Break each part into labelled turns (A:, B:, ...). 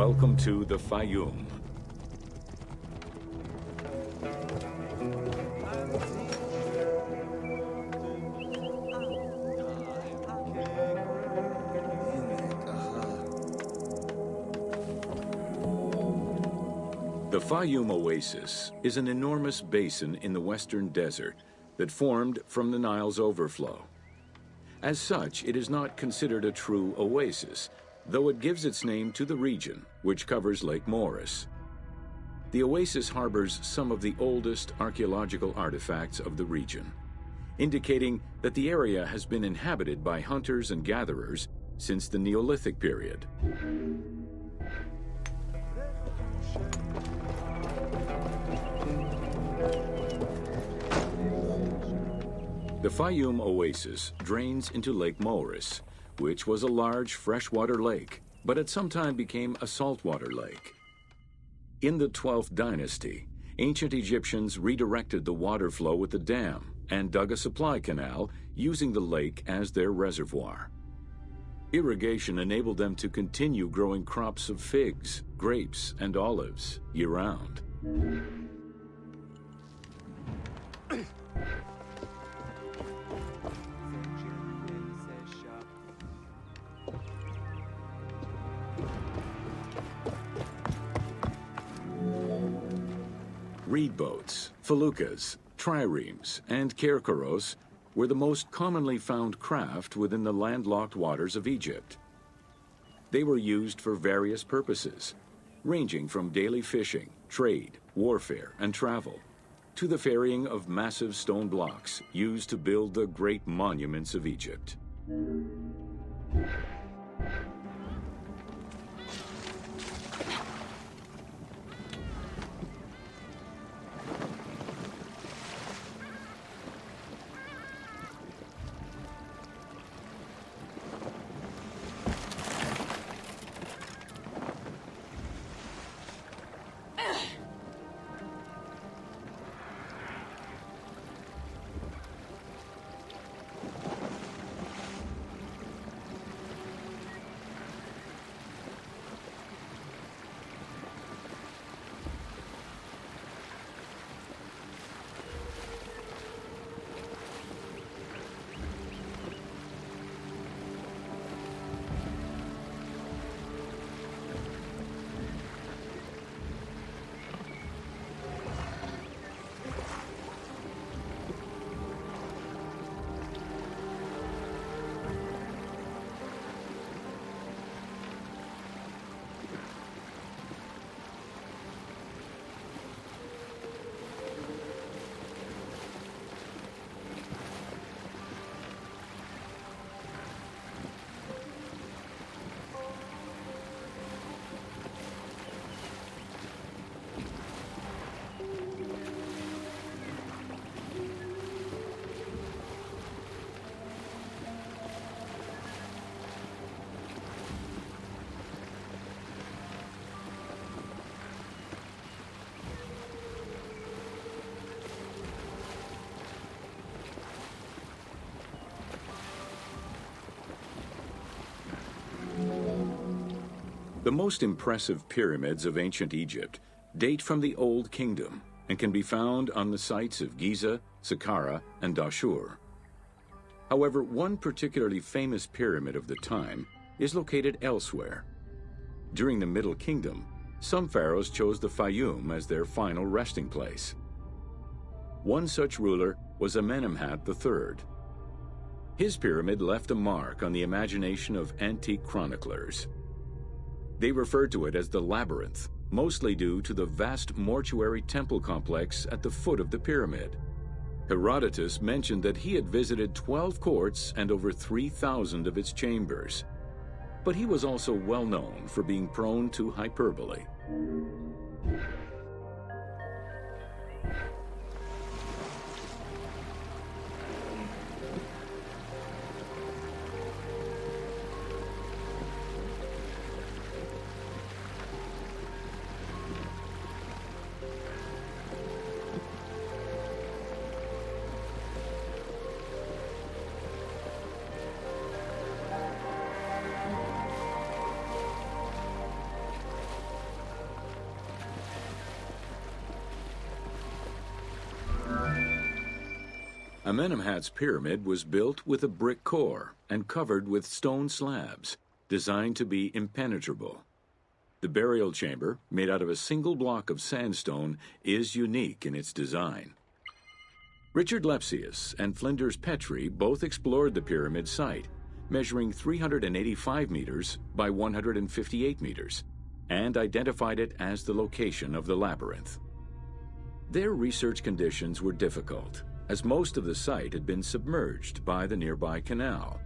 A: Welcome to the Faiyum. The Faiyum Oasis is an enormous basin in the western desert that formed from the Nile's overflow. As such, it is not considered a true oasis, though it gives its name to the region, which covers Lake Moeris. The oasis harbors some of the oldest archaeological artifacts of the region, indicating that the area has been inhabited by hunters and gatherers since the Neolithic period. The Faiyum Oasis drains into Lake Moeris, which was a large freshwater lake, but at some time became a saltwater lake. In the 12th dynasty, ancient Egyptians redirected the water flow with a dam and dug a supply canal using the lake as their reservoir. Irrigation enabled them to continue growing crops of figs, grapes, and olives year-round. Reed boats, feluccas, triremes, and kerkeros were the most commonly found craft within the landlocked waters of Egypt. They were used for various purposes, ranging from daily fishing, trade, warfare, and travel, to the ferrying of massive stone blocks used to build the great monuments of Egypt. The most impressive pyramids of ancient Egypt date from the Old Kingdom and can be found on the sites of Giza, Saqqara, and Dashur. However, one particularly famous pyramid of the time is located elsewhere. During the Middle Kingdom, some pharaohs chose the Faiyum as their final resting place. One such ruler was Amenemhat III. His pyramid left a mark on the imagination of antique chroniclers. They referred to it as the Labyrinth, mostly due to the vast mortuary temple complex at the foot of the pyramid. Herodotus mentioned that he had visited 12 courts and over 3,000 of its chambers. But he was also well known for being prone to hyperbole. Amenemhat's pyramid was built with a brick core and covered with stone slabs, designed to be impenetrable. The burial chamber, made out of a single block of sandstone, is unique in its design. Richard Lepsius and Flinders Petrie both explored the pyramid site, measuring 385 meters by 158 meters, and identified it as the location of the labyrinth. Their research conditions were difficult, as most of the site had been submerged by the nearby canal.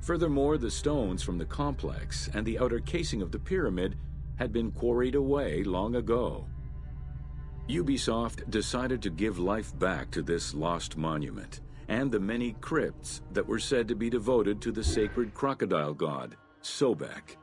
A: Furthermore, the stones from the complex and the outer casing of the pyramid had been quarried away long ago. Ubisoft decided to give life back to this lost monument and the many crypts that were said to be devoted to the sacred crocodile god, Sobek.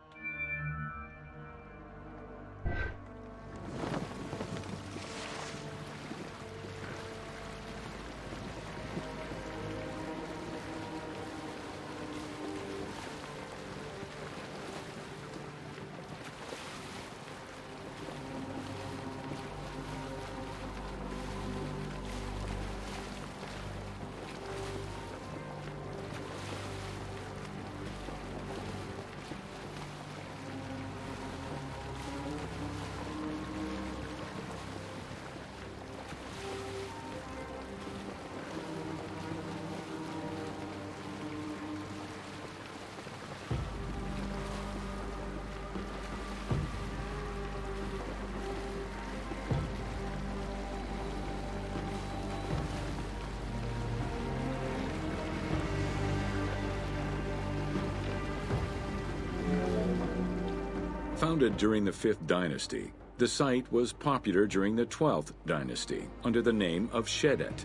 A: Founded during the 5th dynasty, the site was popular during the 12th dynasty under the name of Shedet.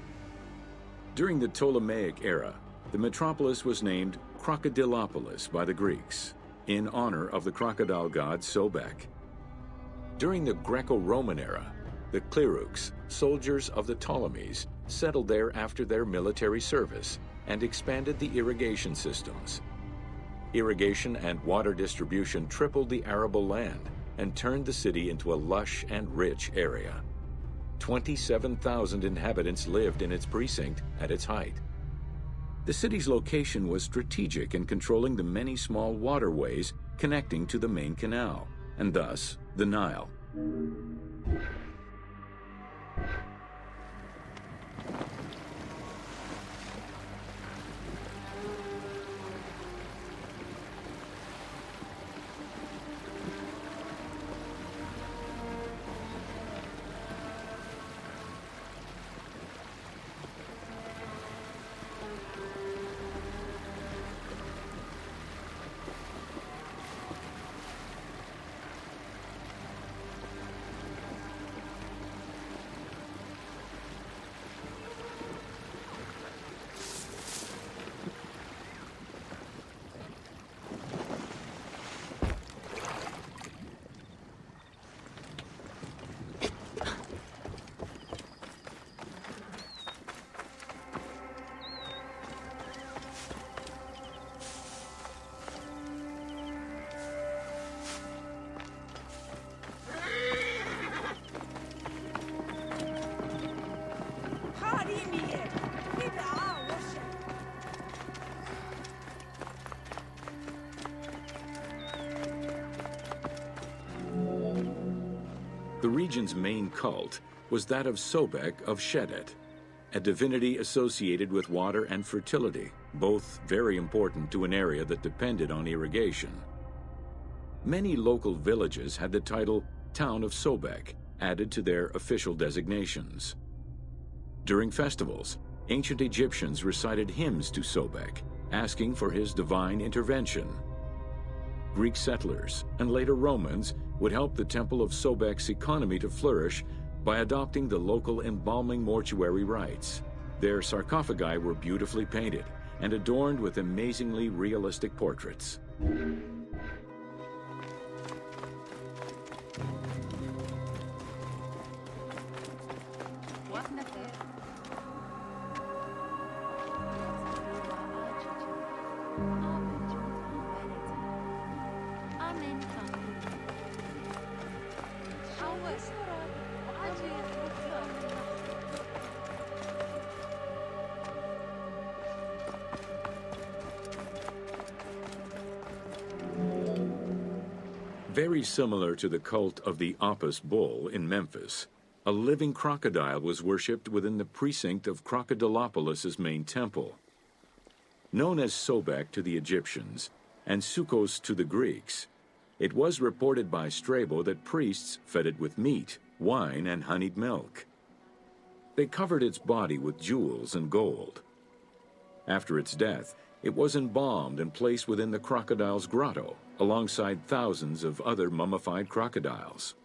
A: During the Ptolemaic era, the metropolis was named Crocodilopolis by the Greeks, in honor of the crocodile god Sobek. During the Greco-Roman era, the Cleruks, soldiers of the Ptolemies, settled there after their military service and expanded the irrigation systems. Irrigation and water distribution tripled the arable land and turned the city into a lush and rich area. 27,000 inhabitants lived in its precinct at its height. The city's location was strategic in controlling the many small waterways connecting to the main canal, and thus the Nile. The region's main cult was that of Sobek of Shedet, a divinity associated with water and fertility, both very important to an area that depended on irrigation. Many local villages had the title Town of Sobek added to their official designations. During festivals, ancient Egyptians recited hymns to Sobek, asking for his divine intervention. Greek settlers, and later Romans, would help the Temple of Sobek's economy to flourish by adopting the local embalming mortuary rites. Their sarcophagi were beautifully painted and adorned with amazingly realistic portraits. Very similar to the cult of the Apis bull in Memphis, a living crocodile was worshipped within the precinct of Crocodilopolis's main temple. Known as Sobek to the Egyptians and Sukkos to the Greeks, it was reported by Strabo that priests fed it with meat, wine, and honeyed milk. They covered its body with jewels and gold. After its death, it was embalmed and placed within the crocodile's grotto, alongside thousands of other mummified crocodiles.